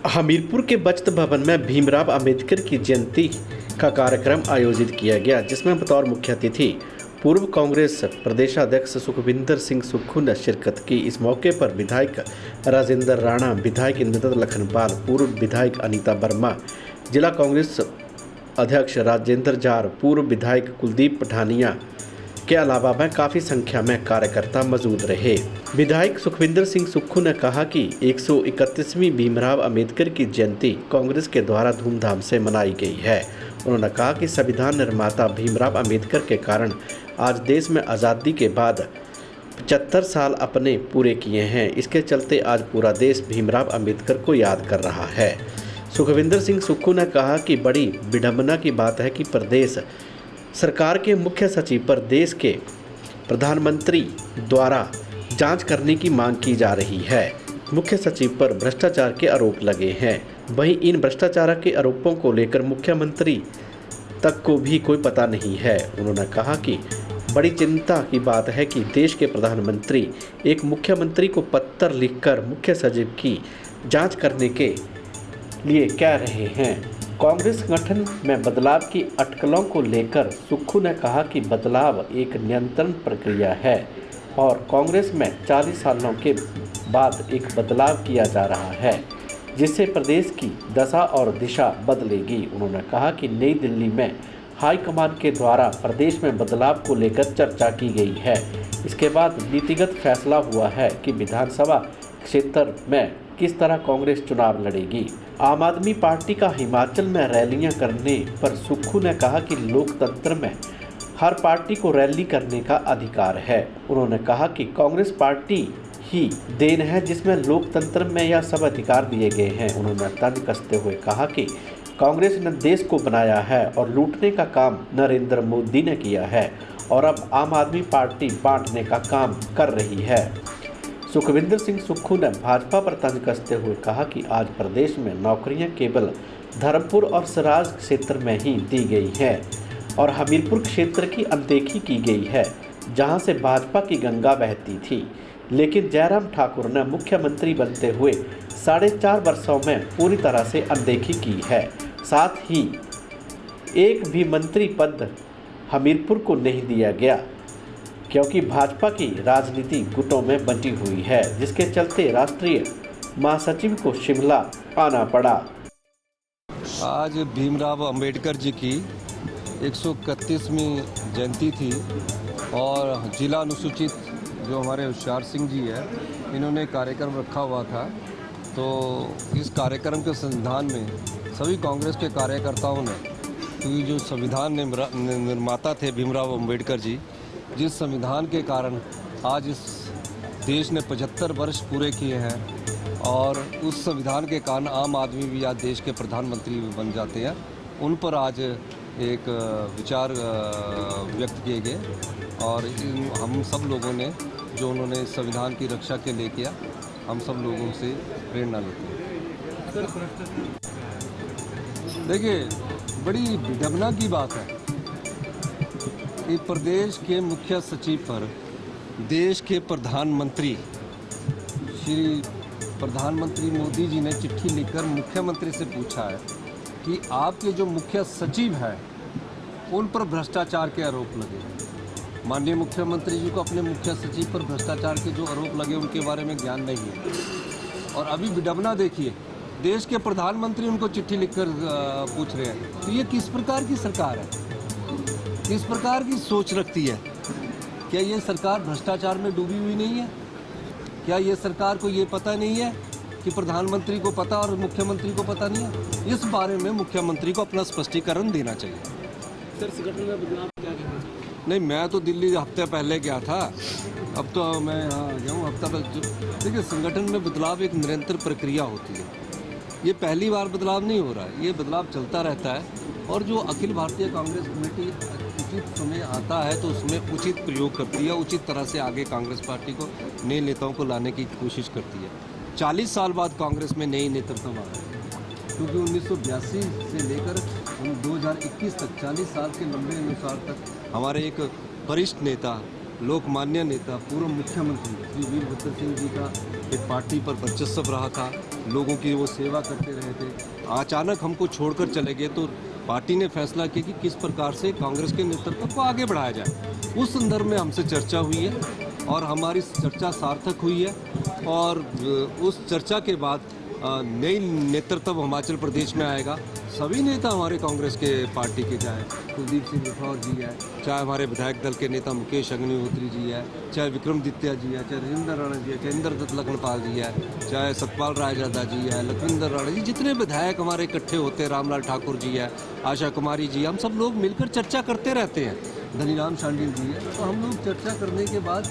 हमीरपुर के बचत भवन में भीमराव अंबेडकर की जयंती का कार्यक्रम आयोजित किया गया, जिसमें बतौर मुख्य अतिथि पूर्व कांग्रेस प्रदेशाध्यक्ष सुखविंदर सिंह सुक्खू ने शिरकत की। इस मौके पर विधायक राजेंद्र राणा, विधायक इंद्रदत्त लखनपाल, पूर्व विधायक अनीता वर्मा, जिला कांग्रेस अध्यक्ष राजेंद्र जार, पूर्व विधायक कुलदीप पठानिया के अलावा में काफ़ी संख्या में कार्यकर्ता मौजूद रहे। विधायक सुखविंदर सिंह सुक्खू ने कहा कि 131वीं भीमराव अंबेडकर की जयंती कांग्रेस के द्वारा धूमधाम से मनाई गई है। उन्होंने कहा कि संविधान निर्माता भीमराव अंबेडकर के कारण आज देश में आज़ादी के बाद 75 साल अपने पूरे किए हैं। इसके चलते आज पूरा देश भीमराव अंबेडकर को याद कर रहा है। सुखविंदर सिंह सुक्खू ने कहा कि बड़ी विडंबना की बात है कि प्रदेश सरकार के मुख्य सचिव पर देश के प्रधानमंत्री द्वारा जांच करने की मांग की जा रही है। मुख्य सचिव पर भ्रष्टाचार के आरोप लगे हैं। वहीं इन भ्रष्टाचार के आरोपों को लेकर मुख्यमंत्री तक को भी कोई पता नहीं है। उन्होंने कहा कि बड़ी चिंता की बात है कि देश के प्रधानमंत्री एक मुख्यमंत्री को पत्र लिखकर मुख्य सचिव की जांच करने के लिए कह रहे हैं। कांग्रेस संगठन में बदलाव की अटकलों को लेकर सुक्खू ने कहा कि बदलाव एक निरंतर प्रक्रिया है और कांग्रेस में 40 सालों के बाद एक बदलाव किया जा रहा है, जिससे प्रदेश की दशा और दिशा बदलेगी। उन्होंने कहा कि नई दिल्ली में हाईकमान के द्वारा प्रदेश में बदलाव को लेकर चर्चा की गई है। इसके बाद नीतिगत फैसला हुआ है कि विधानसभा क्षेत्र में किस तरह कांग्रेस चुनाव लड़ेगी। आम आदमी पार्टी का हिमाचल में रैलियां करने पर सुक्खू ने कहा कि लोकतंत्र में हर पार्टी को रैली करने का अधिकार है। उन्होंने कहा कि कांग्रेस पार्टी ही देन है जिसमें लोकतंत्र में यह सब अधिकार दिए गए हैं। उन्होंने तंज कसते हुए कहा कि कांग्रेस ने देश को बनाया है और लूटने का काम नरेंद्र मोदी ने किया है और अब आम आदमी पार्टी बांटने का काम कर रही है। सुखविंदर सिंह सुक्खू ने भाजपा पर तंज कसते हुए कहा कि आज प्रदेश में नौकरियां केवल धर्मपुर और सराज क्षेत्र में ही दी गई हैं और हमीरपुर क्षेत्र की अनदेखी की गई है, जहां से भाजपा की गंगा बहती थी। लेकिन जयराम ठाकुर ने मुख्यमंत्री बनते हुए 4.5 वर्षों में पूरी तरह से अनदेखी की है। साथ ही एक भी मंत्री पद हमीरपुर को नहीं दिया गया, क्योंकि भाजपा की राजनीति गुटों में बंटी हुई है, जिसके चलते राष्ट्रीय महासचिव को शिमला आना पड़ा। आज भीमराव अंबेडकर जी की 131वीं जयंती थी और जिला अनुसूचित जो हमारे होशियार सिंह जी है, इन्होंने कार्यक्रम रखा हुआ था। तो इस कार्यक्रम के संविधान में सभी कांग्रेस के कार्यकर्ताओं ने, क्योंकि जो संविधान निर्माता थे भीमराव अंबेडकर जी, जिस संविधान के कारण आज इस देश ने 75 वर्ष पूरे किए हैं और उस संविधान के कारण आम आदमी भी आज देश के प्रधानमंत्री बन जाते हैं, उन पर आज एक विचार व्यक्त किए गए और हम सब लोगों ने जो उन्होंने संविधान की रक्षा के लिए किया, हम सब लोगों से प्रेरणा लेते हैं। देखिए, बड़ी विडंबना की बात है कि प्रदेश के मुख्य सचिव पर देश के प्रधानमंत्री श्री प्रधानमंत्री मोदी जी ने चिट्ठी लिखकर मुख्यमंत्री से पूछा है कि आपके जो मुख्य सचिव हैं उन पर भ्रष्टाचार के आरोप लगे हैं। माननीय मुख्यमंत्री जी को अपने मुख्य सचिव पर भ्रष्टाचार के जो आरोप लगे उनके बारे में ज्ञान नहीं है। और अभी विडंबना देखिए, देश के प्रधानमंत्री उनको चिट्ठी लिखकर पूछ रहे हैं। तो ये किस प्रकार की सरकार है, किस प्रकार की सोच रखती है? क्या ये सरकार भ्रष्टाचार में डूबी हुई नहीं है? क्या ये सरकार को ये पता नहीं है कि प्रधानमंत्री को पता और मुख्यमंत्री को पता नहीं है? इस बारे में मुख्यमंत्री को अपना स्पष्टीकरण देना चाहिए। सर, संगठन में बदलाव क्या कहना चाहिए? नहीं, मैं तो दिल्ली हफ्ते पहले गया था, अब तो मैं यहाँ आ जाऊँ हफ्ता तक। देखिए, संगठन में बदलाव एक निरंतर प्रक्रिया होती है। ये पहली बार बदलाव नहीं हो रहा है, ये बदलाव चलता रहता है। और जो अखिल भारतीय कांग्रेस कमेटी उचित समय आता है तो उसमें उचित प्रयोग करती है, उचित तरह से आगे कांग्रेस पार्टी को नए नेताओं को लाने की कोशिश करती है। 40 साल बाद कांग्रेस में नई नेतृत्व आ रहा है, क्योंकि 1982 से लेकर 2021 तक 40 साल के लंबे अनुसार तक हमारे एक वरिष्ठ नेता, लोकमान्य नेता, पूर्व मुख्यमंत्री श्री वीरभद्र सिंह जी का एक पार्टी पर वर्चस्व रहा था। लोगों की वो सेवा करते रहे थे। अचानक हमको छोड़कर चले गए तो पार्टी ने फैसला किया कि किस प्रकार से कांग्रेस के नेतृत्व को आगे बढ़ाया जाए। उस संदर्भ में हमसे चर्चा हुई है और हमारी चर्चा सार्थक हुई है और उस चर्चा के बाद नई नेतृत्व हिमाचल प्रदेश में आएगा। सभी नेता हमारे कांग्रेस के पार्टी के, चाहे कुलदीप सिंह राठौर जी है, चाहे हमारे विधायक दल के नेता मुकेश अग्निहोत्री जी है, चाहे विक्रमादित्य जी है, चाहे राजेंद्र राणा जी है, चाहे इंद्रदत्त लखनपाल जी है, चाहे सतपाल रायजादा जी है, लखविंदर राणा जी, जितने विधायक हमारे इकट्ठे होते हैं, रामलाल ठाकुर जी है, आशा कुमारी जी, हम सब लोग मिलकर चर्चा करते रहते हैं। धनीराम शांडिल जी है, तो हम लोग चर्चा करने के बाद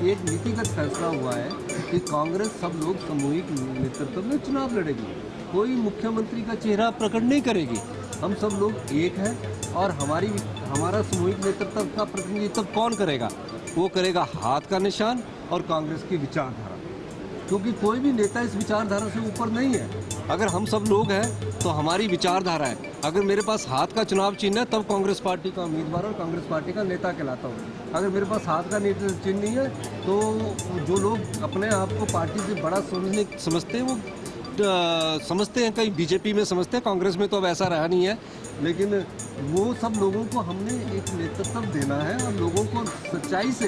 एक नीतिगत फैसला हुआ है कि कांग्रेस सब लोग सामूहिक नेतृत्व में चुनाव लड़ेगी, कोई मुख्यमंत्री का चेहरा प्रकट नहीं करेगी। हम सब लोग एक हैं और हमारा सामूहिक नेतृत्व का प्रतिनिधित्व कौन करेगा? वो करेगा हाथ का निशान और कांग्रेस की विचारधारा, क्योंकि कोई भी नेता इस विचारधारा से ऊपर नहीं है। अगर हम सब लोग हैं तो हमारी विचारधारा है। अगर मेरे पास हाथ का चुनाव चिन्ह है तब कांग्रेस पार्टी का उम्मीदवार और कांग्रेस पार्टी का नेता कहलाता हूँ। अगर मेरे पास हाथ का चिन्ह नहीं है तो जो लोग अपने आप को पार्टी से बड़ा समझते हैं वो समझते हैं, कहीं बीजेपी में समझते हैं, कांग्रेस में तो अब ऐसा रहा नहीं है, लेकिन वो सब लोगों को हमने एक नेतृत्व देना है और लोगों को सच्चाई से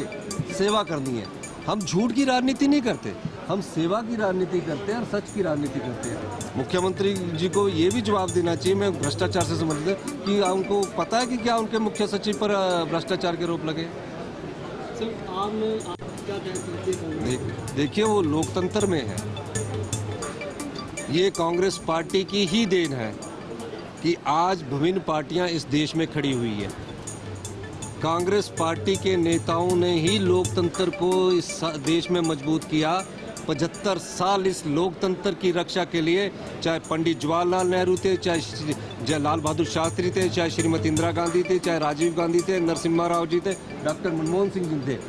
सेवा करनी है। हम झूठ की राजनीति नहीं करते, हम सेवा की राजनीति करते हैं और सच की राजनीति करते हैं। मुख्यमंत्री जी को ये भी जवाब देना चाहिए, मैं भ्रष्टाचार से संबंधित, कि उनको पता है कि क्या उनके मुख्य सचिव पर भ्रष्टाचार के आरोप लगे। सर आप क्या कहते हैं? देखिए, वो लोकतंत्र में है, ये कांग्रेस पार्टी की ही देन है कि आज विभिन्न पार्टियां इस देश में खड़ी हुई है। कांग्रेस पार्टी के नेताओं ने ही लोकतंत्र को इस देश में मजबूत किया। 75 साल इस लोकतंत्र की रक्षा के लिए, चाहे पंडित जवाहरलाल नेहरू थे, चाहे लाल बहादुर शास्त्री थे, चाहे श्रीमती इंदिरा गांधी थे, चाहे राजीव गांधी थे, नरसिम्हा राव जी थे, डॉक्टर मनमोहन सिंह जी थे,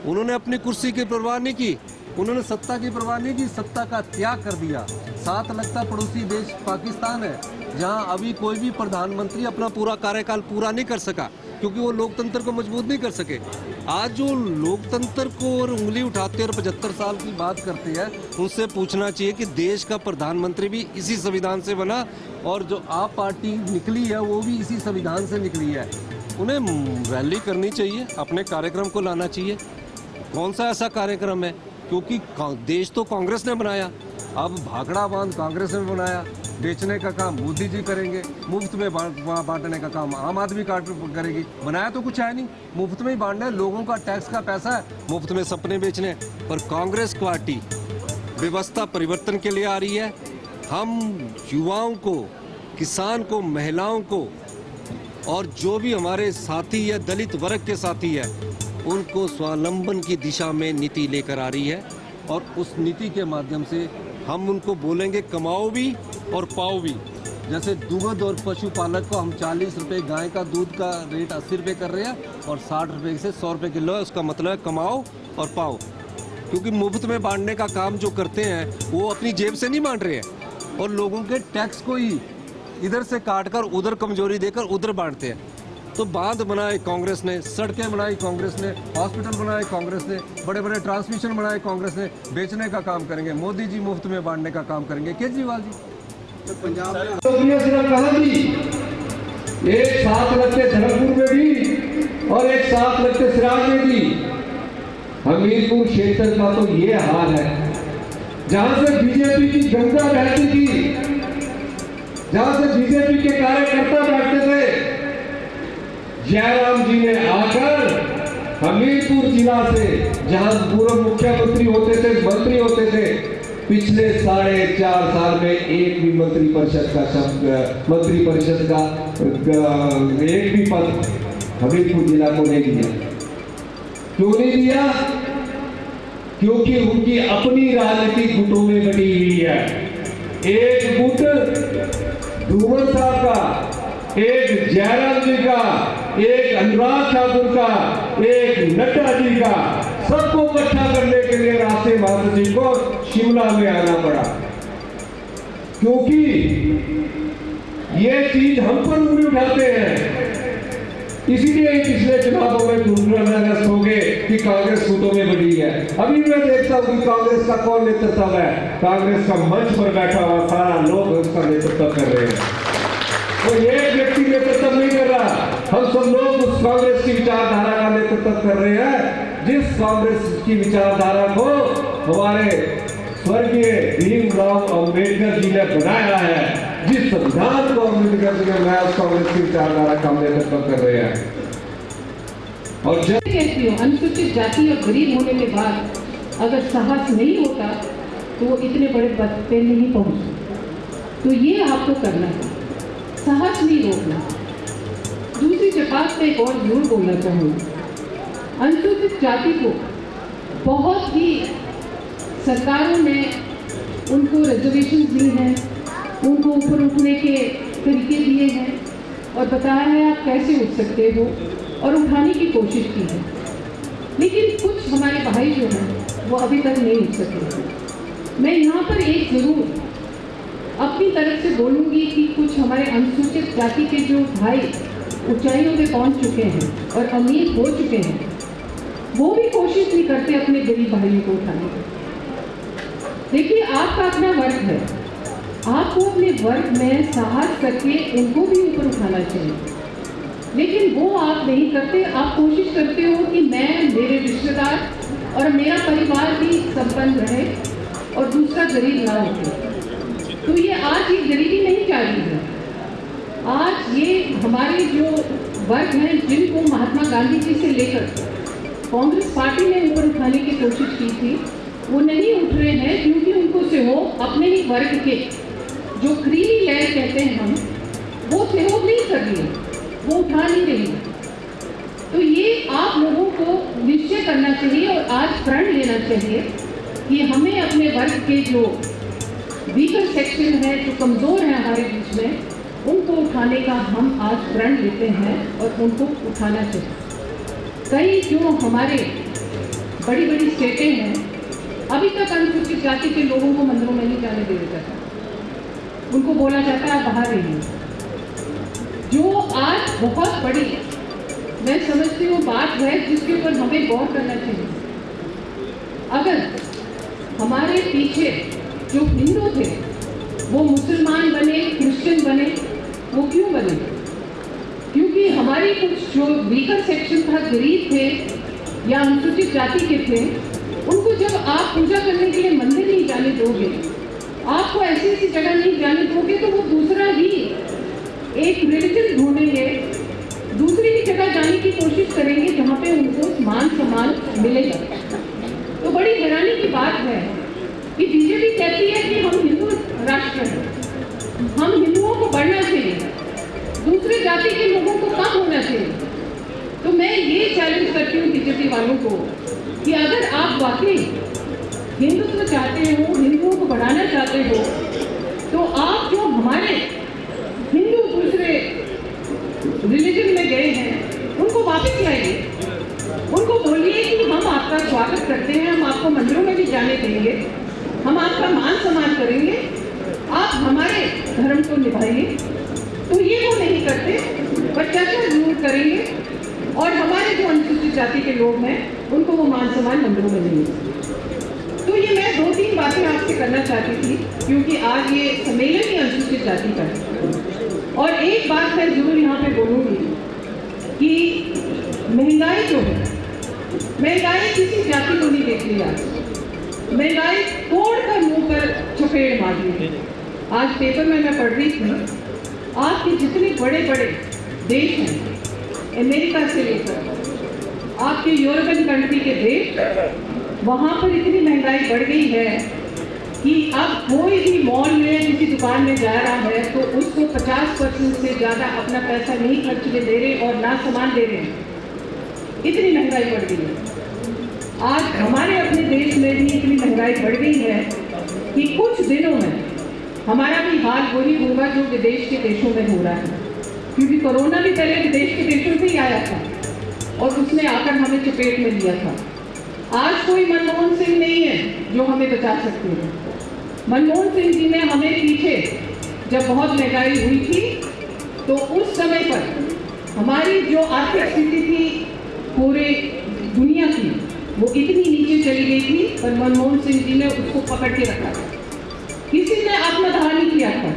उन्होंने अपनी कुर्सी की परवाह नहीं की, उन्होंने सत्ता की परवाह नहीं की, सत्ता का त्याग कर दिया। साथ लगता पड़ोसी देश पाकिस्तान है, जहां अभी कोई भी प्रधानमंत्री अपना पूरा कार्यकाल पूरा नहीं कर सका, क्योंकि वो लोकतंत्र को मजबूत नहीं कर सके। आज जो लोकतंत्र को और उंगली उठाते और 75 साल की बात करते हैं, उनसे पूछना चाहिए कि देश का प्रधानमंत्री भी इसी संविधान से बना और जो आप पार्टी निकली है वो भी इसी संविधान से निकली है। उन्हें रैली करनी चाहिए, अपने कार्यक्रम को लाना चाहिए। कौन सा ऐसा कार्यक्रम है, क्योंकि देश तो कांग्रेस ने बनाया, अब भाखड़ा बांध कांग्रेस ने बनाया, बेचने का काम मोदी जी करेंगे, मुफ्त में बांटने का काम आम आदमी करेगी। बनाया तो कुछ है नहीं, मुफ्त में ही बांटना है, लोगों का टैक्स का पैसा है, मुफ्त में सपने बेचने। पर कांग्रेस पार्टी व्यवस्था परिवर्तन के लिए आ रही है। हम युवाओं को, किसान को, महिलाओं को और जो भी हमारे साथी है, दलित वर्ग के साथी है, उनको स्वावलंबन की दिशा में नीति लेकर आ रही है और उस नीति के माध्यम से हम उनको बोलेंगे कमाओ भी और पाओ भी। जैसे दूध और पशुपालक को हम 40 रुपये गाय का दूध का रेट 80 रुपये कर रहे हैं और 60 रुपये से 100 रुपये किलो है, उसका मतलब है कमाओ और पाओ। क्योंकि मुफ्त में बांटने का काम जो करते हैं वो अपनी जेब से नहीं बांट रहे हैं और लोगों के टैक्स को ही इधर से काट कर उधर कमजोरी देकर उधर बांटते हैं। तो बांध बनाए कांग्रेस ने, सड़कें बनाई कांग्रेस ने, हॉस्पिटल बनाए कांग्रेस ने, बड़े बड़े ट्रांसमिशन बनाए कांग्रेस ने। बेचने का काम करेंगे मोदी जी, मुफ्त में बांटने का काम करेंगे केजरीवाल जी। तो पंजाब में कहा भी एक साथ लगते धर्मपुर में भी और एक साथ लगते सिराज में भी। हमीरपुर क्षेत्र का तो ये हाल है, जहां से बीजेपी की गंगा बहती थी, जहां से बीजेपी के कार्यकर्ता बैठते थे, जयराम जी ने आकर हमीरपुर जिला से, जहां पूर्व मुख्यमंत्री होते थे, मंत्री होते थे, पिछले 4.5 साल में एक भी मंत्री परिषद का एक भी पद हमीरपुर जिला को नहीं दिया। क्यों नहीं दिया? क्योंकि उनकी अपनी राजनीतिक गुटों में बटी हुई है। एक गुट धूमल साहब का, एक जयराम जी का, एक अनुराग ठाकुर का, एक नड्डा जी का, सबको इकट्ठा करने के लिए राष्ट्रीय महासचिव को शिमला में आना पड़ा। क्योंकि ये चीज हम पर उंगली उठाते हैं इसीलिए पिछले चुनावों में दूरदर्शी हो गए कि कांग्रेस सूतों में बड़ी है। अभी मैं देखता हूँ कि कांग्रेस का कौन नेतृत्व है, कांग्रेस का मंच पर बैठा हुआ सारा लोग उसका नेतृत्व कर रहे हैं। वो एक व्यक्ति नेतृत्व नहीं कर रहा, हम सब लोग उस कांग्रेस की विचारधारा का नेतृत्व कर रहे हैं, जिस कांग्रेस की विचारधारा को हमारे स्वर्गीय भीमराव अम्बेडकर जी ने बनाया है, जिस संविधान को अम्बेडकर जी ने बनाया, उस कांग्रेस की विचारधारा का नेतृत्व कर रहे हैं। और जब कहती हूँ, अनुसूचित जाति और गरीब होने के बाद अगर साहस नहीं होता तो वो इतने बड़े पद पे नहीं पहुंचते। तो ये आपको करना है, साहस नहीं रोकना। दूसरी बात पे एक और जरूर बोलना चाहूँगी, अनुसूचित जाति को बहुत ही सरकारों ने उनको रिजर्वेशन दी हैं, उनको ऊपर उठने के तरीके दिए हैं और बताया है आप कैसे उठ सकते हो और उठाने की कोशिश की है। लेकिन कुछ हमारे भाई जो हैं वो अभी तक नहीं उठ सके। मैं यहाँ पर एक जरूर अपनी तरफ से बोलूँगी कि कुछ हमारे अनुसूचित जाति के जो भाई ऊंचाइयों पे पहुँच चुके हैं और अमीर हो चुके हैं, वो भी कोशिश नहीं करते अपने गरीब भाइयों को उठाने की। देखिए, आपका अपना वर्ग है, आपको अपने वर्ग में साहस करके उनको भी ऊपर उठाना चाहिए, लेकिन वो आप नहीं करते। आप कोशिश करते हो कि मैं, मेरे रिश्तेदार और मेरा परिवार भी संपन्न रहे और दूसरा गरीब ना हो। तो ये आज ये गरीबी नहीं जा रही है, आज ये हमारे जो वर्ग हैं जिनको महात्मा गांधी जी से लेकर कांग्रेस पार्टी ने ऊपर उठाने की कोशिश की थी, वो नहीं उठ रहे हैं क्योंकि उनको सहयोग अपने ही वर्ग के जो क्रीमी लेयर कहते हैं हम, वो सहयोग नहीं कर रही है, वो उठा नहीं रही है। तो ये आप लोगों को निश्चय करना चाहिए और आज प्रण लेना चाहिए कि हमें अपने वर्ग के जो वीकर सेक्शन है, जो कमज़ोर है हमारे बीच में, उनको उठाने का हम आज प्रण लेते हैं और उनको उठाना चाहिए। कई जो हमारे बड़ी बड़ी स्टेटें हैं, अभी तक अनुसूचित जाति के लोगों को मंदिरों में नहीं जाने दिया जाता, उनको बोला जाता है बाहर रहिए। जो आज बहुत बड़ी मैं समझती हूँ बात है जिसके ऊपर हमें गौर करना चाहिए। अगर हमारे पीछे जो हिंदू थे वो मुसलमान बने, क्रिश्चियन बने, वो क्यों बने? क्योंकि हमारी कुछ जो वीकर सेक्शन था, गरीब थे या अनुसूचित जाति के थे, उनको जब आप पूजा करने के लिए मंदिर नहीं जाने दोगे, आपको ऐसी ऐसी जगह नहीं जाने दोगे, तो वो दूसरा ही एक रिलीजन ढूंढेंगे, दूसरी ही जगह जाने की कोशिश करेंगे जहाँ पे उनको मान सम्मान मिलेगा। तो बड़ी हैरानी की बात है कि बीजेपी कहती है कि हम हिंदू राष्ट्र हैं, हम हिंदुओं को बढ़ना चाहिए, दूसरे जाति के लोगों को कम होना चाहिए। तो मैं ये चैलेंज करती हूँ बीजेपी वालों को कि अगर आप वाकई हिंदुत्व चाहते हो, हिंदुओं को बढ़ाना चाहते हो, तो आप जो हमारे हिंदू दूसरे रिलीजन में गए हैं उनको वापस लाइए, उनको बोलिए कि हम आपका स्वागत करते हैं, हम आपको मंदिरों में भी जाने देंगे, हम आपका मान सम्मान करेंगे, आप हमारे धर्म को निभाइए। तो ये वो नहीं करते, पर चर्चा जरूर करेंगे और हमारे जो अनुसूचित जाति के लोग हैं उनको वो मान सम्मान मंदिरों में देंगे। तो ये मैं 2-3 बातें आपसे करना चाहती थी क्योंकि आज ये सम्मेलन ही अनुसूचित जाति का है। और एक बात मैं जरूर यहाँ पे बोलूँगी कि महंगाई जो है, महंगाई किसी जाति को नहीं देख रही, आज महंगाई तोड़कर मुंह पर चपेट मार दी। आज पेपर में मैं पढ़ रही थी, आपके जितने बड़े बड़े देश हैं, अमेरिका से लेकर आपके यूरोपियन कंट्री के देश, वहाँ पर इतनी महंगाई बढ़ गई है कि अब कोई भी मॉल में किसी दुकान में जा रहा है तो उसको 50% से ज़्यादा अपना पैसा नहीं खर्च के दे रहे और ना सामान दे रहे हैं, इतनी महंगाई बढ़ गई है। आज हमारे अपने देश में भी इतनी महंगाई बढ़ गई है कि कुछ दिनों में हमारा भी हाल वही होगा जो विदेश के देशों में हो रहा है, क्योंकि कोरोना भी पहले विदेश के देशों से ही आया था और उसने आकर हमें चपेट में लिया था। आज कोई मनमोहन सिंह नहीं है जो हमें बचा सकते हैं। मनमोहन सिंह जी ने हमें पीछे जब बहुत महंगाई हुई थी तो उस समय पर हमारी जो आर्थिक स्थिति थी पूरे दुनिया की, वो इतनी नीचे चली गई थी, पर मनमोहन सिंह जी ने उसको पकड़ के रखा था। किसी ने आत्मदाह नहीं किया था,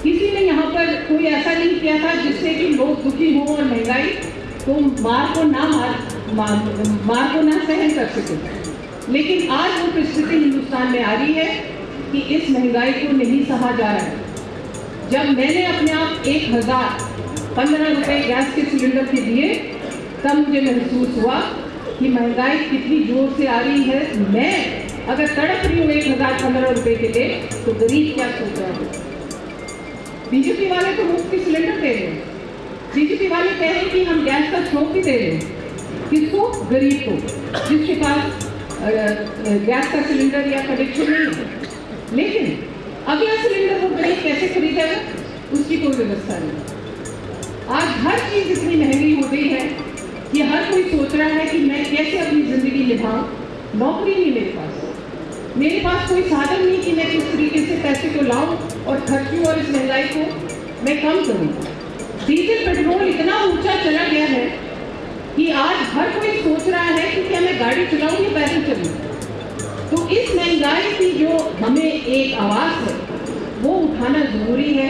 किसी ने यहाँ पर कोई ऐसा नहीं किया था जिससे कि लोग दुखी हों और महंगाई को मार को ना सहन कर सके। लेकिन आज वो परिस्थिति हिंदुस्तान में आ रही है कि इस महंगाई को नहीं सहा जा रहा है। जब मैंने अपने आप 1015 रुपये गैस के सिलेंडर के दिए, तब मुझे महसूस हुआ कि महंगाई कितनी जोर से आ रही है। मैं अगर तड़प रही हूँ 1015 रुपये के लिए, तो गरीब क्या सोच रहा है? बीजेपी वाले तो मुफ्त की सिलेंडर दे रहे हैं, बीजेपी वाले कह रहे हैं कि हम गैस का स्टोव भी दे रहे हैं। किसको? गरीब को, जिसके पास गैस का सिलेंडर या कनेक्शन नहीं है। लेकिन अगला सिलेंडर वो गरीब कैसे खरीदेगा, उसकी कोई व्यवस्था नहीं। आज हर चीज इतनी महंगी हो गई है कि हर कोई सोच रहा है कि मैं कैसे अपनी जिंदगी निभाऊं। नौकरी नहीं मेरे पास कोई साधन नहीं कि मैं किस तरीके से पैसे को लाऊं और खर्चूं और इस महंगाई को मैं कम करूं। डीजल पेट्रोल इतना ऊंचा चला गया है कि आज हर कोई सोच रहा है कि क्या मैं गाड़ी चलाऊं या पैदल चलूं। तो इस महंगाई की जो हमें एक आवाज है, वो उठाना जरूरी है।